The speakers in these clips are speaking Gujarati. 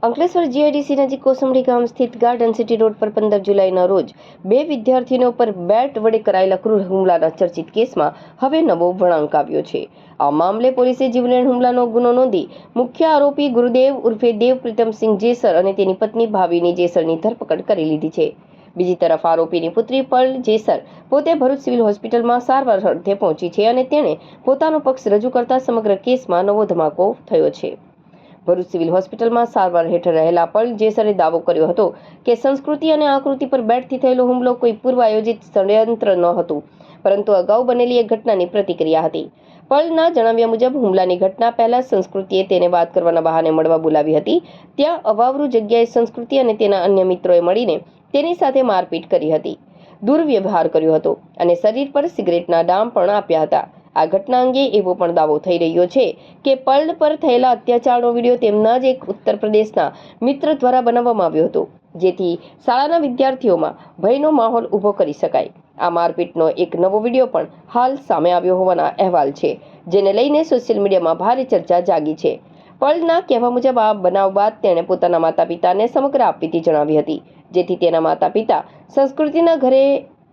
અંકલેશ્વર જીઆઈડીસી નજીક કોસંબડી ગામ સ્થિત ગાર્ડન સિટી રોડ પર 15 જુલાઈના રોજ 2 વિદ્યાર્થીઓ પર બેટ વડે કરાયેલા ક્રૂર હુમલાના ચર્ચિત કેસમાં હવે નવો વળાંક આવ્યો છે। આ મામલે પોલીસે જીવલેણ હુમલાનો ગુનો નોંધી મુખ્ય આરોપી ગુરુદેવ ઉર્ફે દેવ પ્રીતમસિંહ જેસર અને તેની પત્ની ભાવિની જેસરની ધરપકડ કરી લીધી છે। બીજી તરફ આરોપીની પુત્રી પર્લ જેસર પોતે ભરૂચ સિવિલ હોસ્પિટલમાં સારવાર અર્થે પહોંચી છે અને તેણે પોતાનો પક્ષ રજૂ કરતા સમગ્ર કેસમાં નવો ધમાકો થયો છે। ભરૂચ સિવિલ હોસ્પિટલમાં સારવાર હેઠળ રહેલા પર્લ જેસરે દાવો કર્યો હતો કે સંસ્કૃતિ અને આકૃતિ પર બેટથી થયેલો હુમલો કોઈ પૂર્વ આયોજિત ષડયંત્ર ન હતું, પરંતુ અગાઉ બનેલી એક ઘટનાની પ્રતિક્રિયા હતી। પર્લના જણાવ્યા મુજબ હુમલાની ઘટના પહેલા સંસ્કૃતિએ તેને વાત કરવાના બહાને મળવા બોલાવી હતી। ત્યાં અવાવરૂ જગ્યાએ સંસ્કૃતિ અને તેના અન્ય મિત્રોએ મળીને તેની સાથે મારપીટ કરી હતી, દુર્વ્યવહાર કર્યો હતો અને શરીર પર સિગરેટના ડામ પણ આપ્યા હતા। આ ઘટના અંગે એવો પણ દાવો થઈ રહ્યો છે કે પર્લ પર થયેલા અત્યાચારનો વિડીયો તેમના જ એક ઉત્તર પ્રદેશના મિત્ર દ્વારા બનાવવામાં આવ્યો હતો, જેથી શાળાના વિદ્યાર્થીઓમાં ભયનો માહોલ ઊભો કરી શકાય। આ મારપીટનો એક નવો વિડીયો પણ હાલ સામે આવ્યો હોવાના અહેવાલ છે, જેને લઈને સોશિયલ મીડિયામાં ભારે ચર્ચા જાગી છે। પર્લના કહેવા મુજબ આ બનાવ બાદ તેણે પોતાના માતા પિતાને સમગ્ર આપવીતી જણાવી હતી, જેથી તેના માતા પિતા સંસ્કૃતિના ઘરે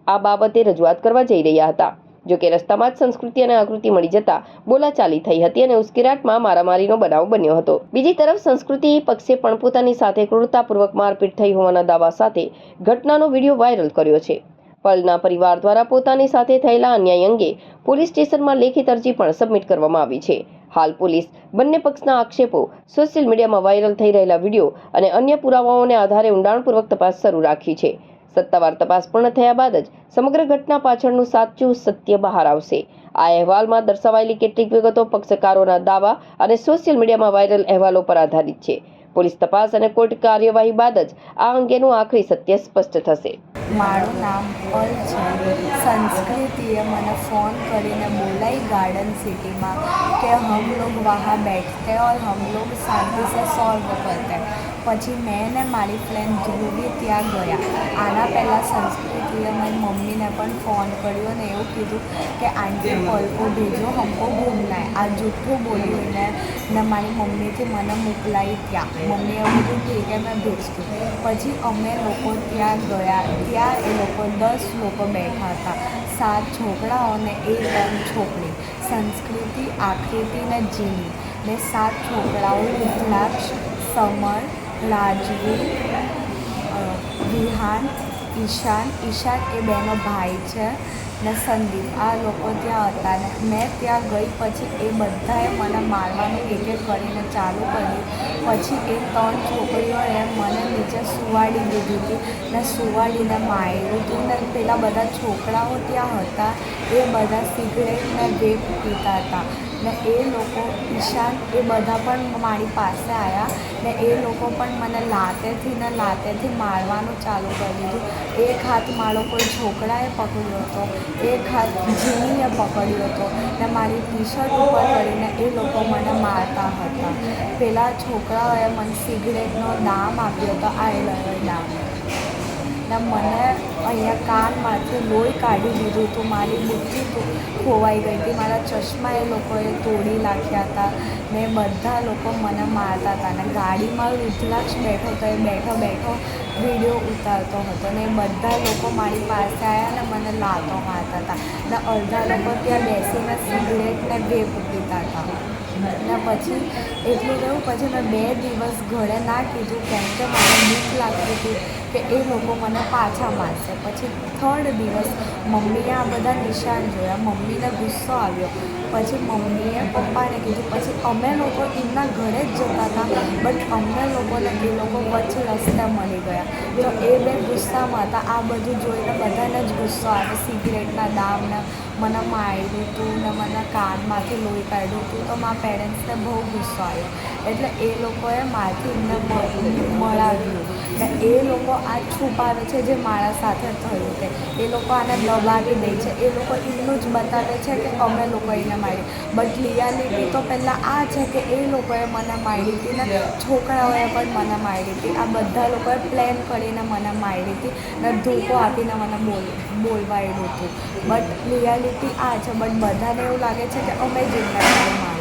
આ બાબતે રજૂઆત કરવા જઈ રહ્યા હતા। જોકે રસ્તામાં જ સંસ્કૃતિ અને આકૃતિ મળી જતા બોલાચાલી થઈ હતી અને ઉશ્કેરાટમાં મારામારીનો બનાવ બન્યો હતો। બીજી તરફ સંસ્કૃતિ પક્ષે પણ પોતાની સાથે ક્રૂરતાપૂર્વક મારપીટ થઈ હોવાના દાવા સાથે ઘટનાનો વિડીયો વાયરલ કર્યો છે। પર્લના પરિવાર દ્વારા પોતાની સાથે થયેલા અન્યાય અંગે પોલીસ સ્ટેશનમાં લેખિત અરજી પણ સબમિટ કરવામાં આવી છે। હાલ પોલીસ બંને પક્ષના આક્ષેપો, સોશિયલ મીડિયામાં વાયરલ થઈ રહેલા વિડીયો અને અન્ય પુરાવાઓને આધારે ઊંડાણપૂર્વક તપાસ શરૂ રાખી છે। સત્તાવાર તપાસ પૂર્ણ થયા બાદ જ સમગ્ર ઘટના પાછળનું સાચું સત્ય બહાર આવશે। આ અહેવાલમાં દર્શાવાયેલી કેટલીક વિગતો પક્ષકારોના દાવા અને સોશિયલ મીડિયામાં વાયરલ અહેવાલો પર આધારિત છે। પોલીસ તપાસ અને કોર્ટ કાર્યવાહી બાદ જ આ અંગેનું આખરી સત્ય સ્પષ્ટ થશે। મારું નામ પર્લ છે। સંસ્કૃતિએ મને फ़ोन કરીને બોलाई गार्डन सिटी में कि हम लोग वहाँ बैठते और हम लोग शांति से सॉल्व करते। પછી મેં ને મારી ફ્રેન્ડ ધ્રુવી ત્યાં ગયા। આના પહેલાં સંસ્કૃતિએ મારી મમ્મીને પણ ફોન કર્યો ને એવું કીધું કે આંટી પર્લ को भेजो हमको घूमना है। આ જૂઠું બોલ્યું ને મારી મમ્મીથી મને મોકલાઈ ત્યાં। મમ્મીએ કીધું ઠીક है मैं भेजती। પછી અમે લોકો ત્યાં ગયા। ત્યાં એ લોકો 10 લોકો બેઠા હતા, 7 છોકરાઓ અને 1 છોકરી। સંસ્કૃતિ, આકૃતિ ને જીની ને 7 છોકરાઓ રુદ્રાક્ષ, સમર, રાજવી, વિહાન, ઈશાન એ બેનો ભાઈ છે ને સંદીપ, આ લોકો ત્યાં હતા ને મેં ત્યાં ગઈ પછી એ બધાએ મને મારવાનું એક એક કરીને ચાલુ કર્યું। પછી એ 3 છોકરીઓએ મને નીચે સુવાડી દીધી હતી ને સુવાડીને માર્યું હતું ને પેલા બધા છોકરાઓ ત્યાં હતા એ બધા સિગરેટ ને વેપ પીતા હતા ને એ લોકો ઈશાન એ બધા પણ મારી પાસે આવ્યા ને એ લોકો પણ મને લાતેથી મારવાનું ચાલુ કરી દીધું। એક હાથ મારો કોઈ છોકરાએ પકડ્યો હતો, એક હાથ જીનીએ પકડ્યો હતો ને મારી ટી શર્ટ ઉપર કરીને એ લોકો મને મારતા હતા। પેલા છોકરાઓએ મને સિગરેટનો દામ આપ્યો હતો, આઈલર દામ ને મને અહીંયા કાનમાંથી લોહી કાઢી દીધું હતું। મારી બુદ્ધિ ખોવાઈ ગઈ હતી, મારા ચશ્મા એ લોકોએ તોડી નાખ્યા હતા ને બધા લોકો મને મારતા હતા ને ગાડીમાં રુદ્રાક્ષ બેઠો તો એ બેઠો વિડીયો ઉતારતો હતો ને બધા લોકો મારી પાસે આવ્યા ને મને લાતો મારતા હતા ને અડધા લોકો ત્યાં બેસીને સિગરેટ ને વેપ પીતા હતા ને પછી એટલું થયું। પછી મેં 2 દિવસ ઘરે ના કીધું કેમ કે મને બીક લાગતી હતી કે એ લોકો મને પાછા મારશે। પછી 3rd દિવસ મમ્મીએ આ બધા નિશાન જોયા, મમ્મીને ગુસ્સો આવ્યો। પછી મમ્મીએ પપ્પાને કીધું। પછી અમે લોકો એમના ઘરે જ જતા હતા બટ અમને લોકોને એ લોકો વચ્ચે રસ્તે મળી ગયા તો એ બે ગુસ્સામાં હતા। આ બધું જોઈને બધાને જ ગુસ્સો આવે, સિગરેટના દામને મને માર્યું હતું ને મને કાનમાંથી લોહી કાઢ્યું હતું તો મારા પેરેન્ટ્સને બહુ ગુસ્સો આવ્યો એટલે એ લોકોએ મારથી એમને મળાવ્યું ને એ લોકો આ છુપાવે છે જે મારા સાથે થયું છે। એ લોકો આને દબાવી દે છે, એ લોકો એમનું જ બતાવે છે કે અમે લોકો એને મારી, બટ રિયાલિટી તો પહેલાં આ છે કે એ લોકોએ મને મારી હતી ને છોકરાઓએ પણ મને મારી હતી। આ બધા લોકોએ પ્લાન કરીને મને મારી હતી ને ધોકો આપીને મને બોલવાડ્યું હતું, બટ રિયાલિટી આ છે। બટ બધાને એવું લાગે છે કે અમે જ એમને મારી